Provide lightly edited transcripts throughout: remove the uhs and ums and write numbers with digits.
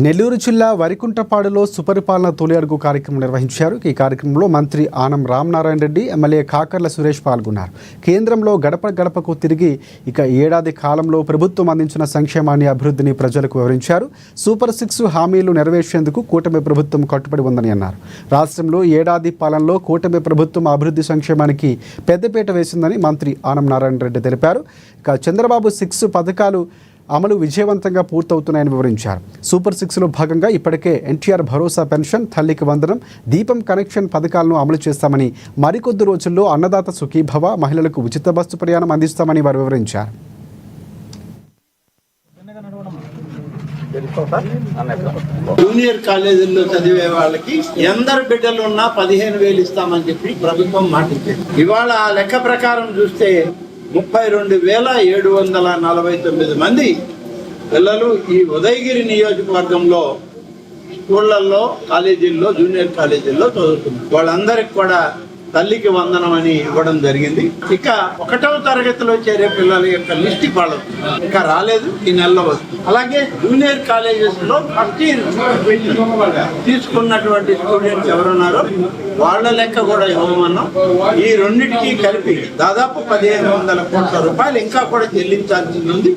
నెల్లూరు జిల్లా వరికుంటపాడులో సుపరిపాలన తొలి అడుగు కార్యక్రమం నిర్వహించారు. ఈ కార్యక్రమంలో మంత్రి ఆనం రామనారాయణ రెడ్డి, ఎమ్మెల్యే కాకర్ల సురేష్ పాల్గొన్నారు. కేంద్రంలో గడప గడపకు తిరిగి ఏడాది కాలంలో ప్రభుత్వం అందించిన సంక్షేమాన్ని, అభివృద్ధిని ప్రజలకు వివరించారు. సూపర్ 6 హామీలు నెరవేర్చేందుకు కూటమి ప్రభుత్వం కట్టుబడి ఉందని అన్నారు. రాష్ట్రంలో ఏడాది పాలనలో కూటమి ప్రభుత్వం అభివృద్ధి సంక్షేమానికి పెద్దపీట వేసిందని మంత్రి ఆనం నారాయణ రెడ్డి తెలిపారు. చంద్రబాబు 6 పథకాలు అమలు విజయవంతంగా పూర్తవుతున్నాయని వివరించారు. సూపర్ 6లో భాగంగా ఇప్పటికే ఎన్టీఆర్ భరోసా పెన్షన్, తల్లికి వందనం, దీపం కనెక్షన్ పథకాలను అమలు చేస్తామని, మరికొద్ది రోజుల్లో అన్నదాత సుఖీభవ, మహిళలకు ఉచిత బస్సు ప్రయాణం అందిస్తామని వారు వివరించారు. జూనియర్ కాలేజీల్లో చదివే వాళ్ళకి ఎందరు బిడ్డలు ఉన్నా 15,000 ఇస్తామని చెప్పి ప్రభుత్వం మాటిచ్చింది. ఇవాళ ఆ లెక్క ప్రకారం చూస్తే 32,749 మంది పిల్లలు ఈ ఉదయగిరి నియోజకవర్గంలో స్కూళ్లలో, కాలేజీల్లో, జూనియర్ కాలేజీల్లో చదువుతున్నారు. వాళ్ళందరికి కూడా తల్లికి వందనం అని ఇవ్వడం జరిగింది. ఇక 1వ తరగతిలో చేరే పిల్లల యొక్క లిస్ట్ ఇవ్వడం ఇంకా రాలేదు, ఈ నెలలో వస్తుంది. అలాగే జూనియర్ కాలేజెస్ లో ఫస్ట్ ఇయర్ తీసుకున్నటువంటి స్టూడెంట్స్ ఎవరున్నారో వాళ్ళ లెక్క కూడా ఇవ్వమన్నాం. ఈ రెండింటికి కలిపి దాదాపు 1,500 కోట్ల రూపాయలు ఇంకా కూడా చెల్లించాల్సి ఉంది.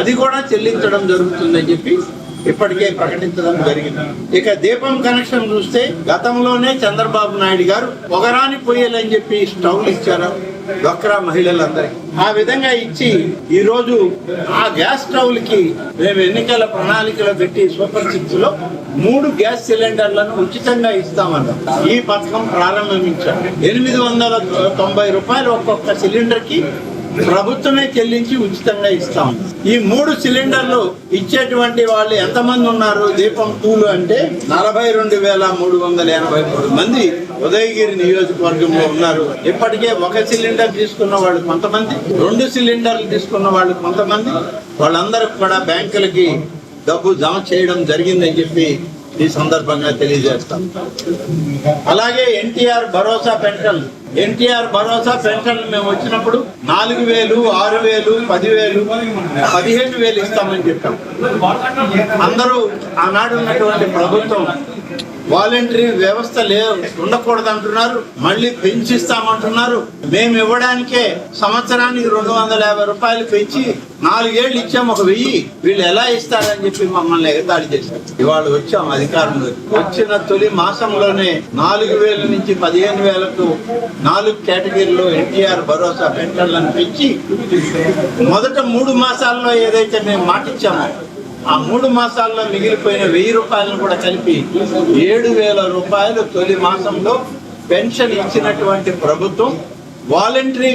అది కూడా చెల్లించడం జరుగుతుందని చెప్పి ఇప్పటికే ప్రకటించడం జరిగింది. ఇక దీపం కనెక్షన్ చూస్తే గతంలోనే చంద్రబాబు నాయుడు గారు పొగరాని పొయ్యలని చెప్పి స్టవ్లు ఇచ్చారు డ్వాక్రా మహిళలందరికీ. ఆ విధంగా ఇచ్చి ఈ రోజు ఆ గ్యాస్ స్టవ్లకి మేము ఎన్నికల ప్రణాళికలో పెట్టి సూపర్ 6లో 3 గ్యాస్ సిలిండర్లను ఉచితంగా ఇస్తామన్నాం. ఈ పథకం ప్రారంభించాం. 890 రూపాయలు ఒక్కొక్క సిలిండర్ కి ప్రభుత్వమే చెల్లించి ఉచితంగా ఇస్తాం. ఈ 3 సిలిండర్లు ఇచ్చేటువంటి వాళ్ళు ఎంతమంది ఉన్నారు దీపం 2లో అంటే 42,383 మంది ఉదయగిరి నియోజకవర్గంలో ఉన్నారు. ఇప్పటికే 1 సిలిండర్ తీసుకున్న వాళ్ళు కొంతమంది, 2 సిలిండర్లు తీసుకున్న వాళ్ళు కొంతమంది, వాళ్ళందరికి కూడా బ్యాంకులకి డబ్బు జమ చేయడం జరిగిందని చెప్పి ఈ సందర్భంగా తెలియజేస్తాం. అలాగే ఎన్టీఆర్ భరోసా పెన్షన్ మేము వచ్చినప్పుడు 4,000, 6,000, 10,000, 15,000 ఇస్తామని చెప్పాం. అందరూ ఆనాడు ఉన్నటువంటి ప్రభుత్వం వాలంటరీ వ్యవస్థ ఉండకూడదు అంటున్నారు, మళ్ళీ పెంచిస్తామంటున్నారు. మేము ఇవ్వడానికే సంవత్సరానికి 250 రూపాయలు పెంచి 4 ఏళ్ళు ఇచ్చాము, 1,000 వీళ్ళు ఎలా ఇస్తారని చెప్పి మమ్మల్ని ఎగతాళి చేశారు. ఇవాళ వచ్చాం అధికారంలో. వచ్చిన తొలి మాసంలోనే 4,000 నుంచి 15,000కు 4 కేటగిరీలో ఎన్టీఆర్ భరోసా పెన్షన్లను పెంచి మొదట 3 మాసాల్లో ఏదైతే మేము మాటిచ్చామో ఆ 3 మాసాల్లో మిగిలిపోయిన 1,000 రూపాయలను కూడా కలిపి 7,000 రూపాయలు తొలి మాసంలో పెన్షన్ ఇచ్చినటువంటి ప్రభుత్వం వాలంటరీ